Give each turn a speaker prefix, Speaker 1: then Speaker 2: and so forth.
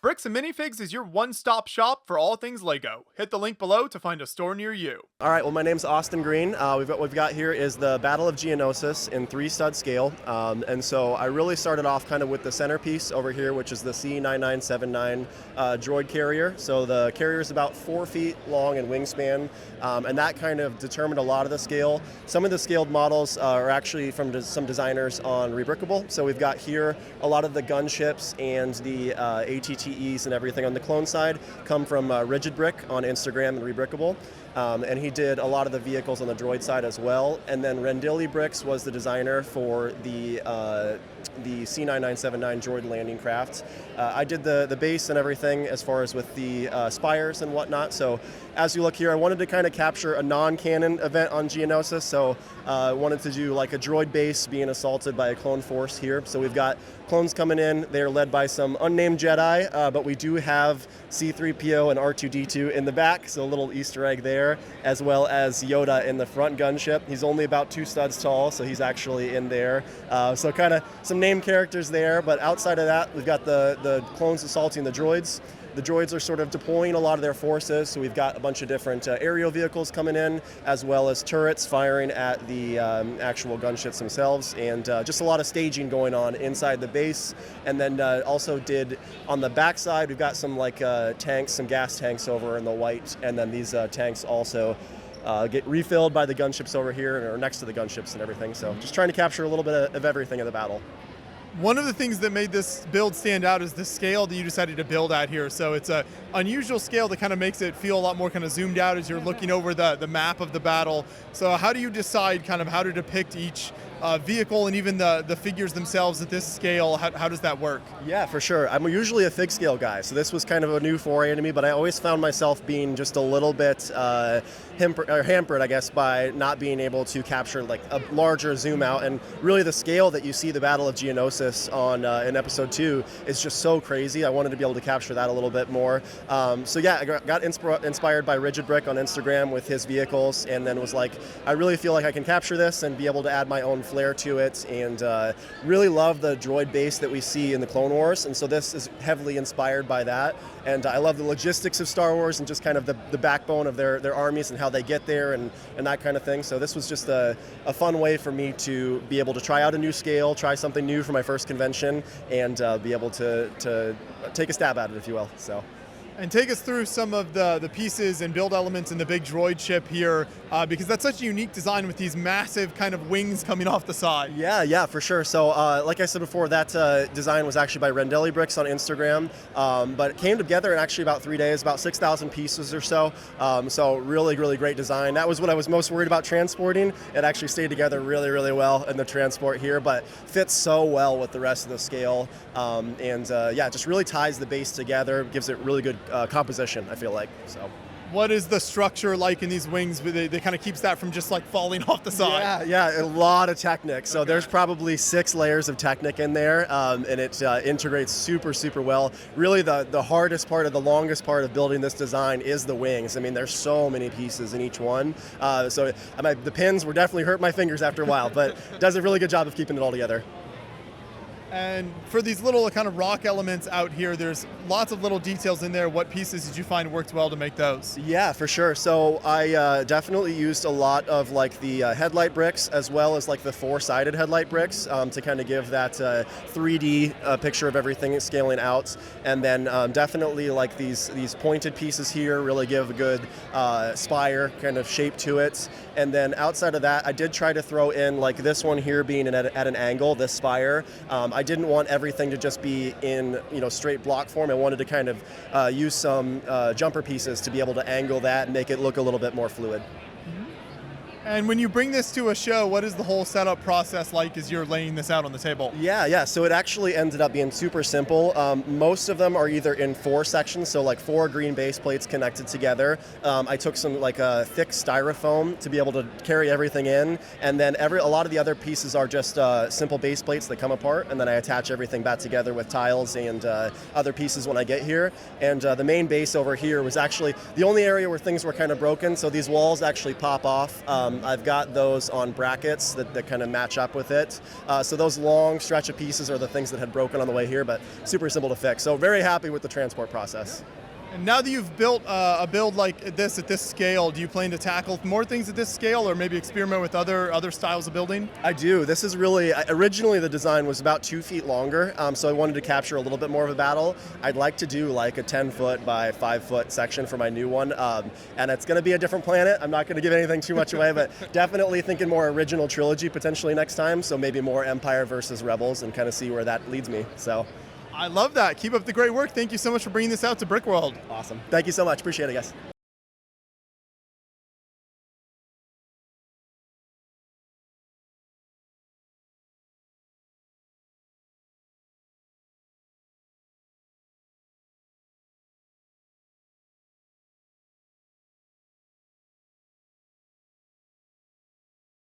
Speaker 1: Bricks and Minifigs is your one-stop shop for all things LEGO. Hit the link below to find a store near you.
Speaker 2: All right, well, my name's Austin Green. What we've got here is the Battle of Geonosis in 3-stud scale. And so I really started off kind of with the centerpiece over here, which is the C9979 droid carrier. So the carrier is about 4 feet long in wingspan, and that kind of determined a lot of the scale. Some of the scaled models are actually from some designers on Rebrickable. So we've got here a lot of the gunships and the ATTEs and everything on the clone side come from Rigid Brick on Instagram and Rebrickable. And he did a lot of the vehicles on the droid side as well. And then Rendilli Bricks was the designer for the C9979 droid landing craft. I did the base and everything as far as with the spires and whatnot. So as you look here, I wanted to kind of capture a non-canon event on Geonosis. So I wanted to do like a droid base being assaulted by a clone force here. So we've got clones coming in. They're led by some unnamed Jedi, but we do have C-3PO and R2-D2 in the back, so a little Easter egg there, as well as Yoda in the front gunship. He's only about 2 studs tall, so he's actually in there. So kind of some named characters there, but outside of that, we've got the clones assaulting the droids. The droids are sort of deploying a lot of their forces, so we've got a bunch of different aerial vehicles coming in, as well as turrets firing at the actual gunships themselves, and just a lot of staging going on inside the base. And then also did on the backside, we've got some like tanks, some gas tanks over in the white, and then these tanks also get refilled by the gunships over here, or next to the gunships and everything. So just trying to capture a little bit of everything in the battle.
Speaker 1: One of the things that made this build stand out is the scale that you decided to build at here. So it's a unusual scale that kind of makes it feel a lot more kind of zoomed out as you're looking over the map of the battle. So how do you decide kind of how to depict each vehicle and even the figures themselves at this scale? How does that work?
Speaker 2: Yeah, for sure. I'm usually a fig scale guy, so this was kind of a new foray to me, but I always found myself being just a little bit hampered, I guess, by not being able to capture like a larger zoom out. And really the scale that you see the Battle of Geonosis on in episode 2 is just so crazy. I wanted to be able to capture that a little bit more. So yeah, I got inspired by Rigid Brick on Instagram with his vehicles, and then was like, I really feel like I can capture this and be able to add my own flair to it, and really love the droid base that we see in the Clone Wars, and so this is heavily inspired by that. And I love the logistics of Star Wars and just kind of the backbone of their armies and how they get there and that kind of thing. So this was just a fun way for me to be able to try out a new scale, try something new for my first convention, and be able to take a stab at it, if you will. So.
Speaker 1: And take us through some of the pieces and build elements in the big droid ship here, because that's such a unique design with these massive kind of wings coming off the side.
Speaker 2: Yeah, for sure. So like I said before, that design was actually by Rendilli Bricks on Instagram, but it came together in actually about 3 days, about 6,000 pieces or so. So really, really great design. That was what I was most worried about transporting. It actually stayed together really, really well in the transport here, but fits so well with the rest of the scale. Yeah, just really ties the base together, gives it really good composition, I feel like. So.
Speaker 1: What is the structure like in these wings? They kind of keeps that from just like falling off the side.
Speaker 2: Yeah, a lot of Technic. So there's probably 6 layers of Technic in there, and it integrates super, super well. Really the hardest part, the longest part of building this design is the wings. I mean, there's so many pieces in each one. So the pins were definitely hurt my fingers after a while, but does a really good job of keeping it all together.
Speaker 1: And for these little kind of rock elements out here, there's lots of little details in there. What pieces did you find worked well to make those?
Speaker 2: Yeah, for sure. So I definitely used a lot of like the headlight bricks, as well as like the 4-sided headlight bricks, to kind of give that 3D picture of everything scaling out. And then definitely like these pointed pieces here really give a good spire kind of shape to it. And then outside of that, I did try to throw in like this one here being at an angle, this spire. I didn't want everything to just be in straight block form. I wanted to kind of use some jumper pieces to be able to angle that and make it look a little bit more fluid.
Speaker 1: And when you bring this to a show, what is the whole setup process like as you're laying this out on the table?
Speaker 2: Yeah. So it actually ended up being super simple. Most of them are either in 4 sections, so like 4 green base plates connected together. I took some like thick styrofoam to be able to carry everything in, and then a lot of the other pieces are just simple base plates that come apart, and then I attach everything back together with tiles and other pieces when I get here. And the main base over here was actually the only area where things were kind of broken, so these walls actually pop off. I've got those on brackets that kind of match up with it. So those long stretch of pieces are the things that had broken on the way here, but super simple to fix. So very happy with the transport process.
Speaker 1: And now that you've built a build like this at this scale, do you plan to tackle more things at this scale, or maybe experiment with other styles of building?
Speaker 2: I do. This is really, originally the design was about 2 feet longer, so I wanted to capture a little bit more of a battle. I'd like to do like a 10-foot by 5-foot section for my new one, and it's going to be a different planet. I'm not going to give anything too much away, but definitely thinking more original trilogy potentially next time, so maybe more Empire versus Rebels and kind of see where that leads me. So.
Speaker 1: I love that. Keep up the great work. Thank you so much for bringing this out to Brickworld.
Speaker 2: Awesome. Thank you so much. Appreciate it, guys.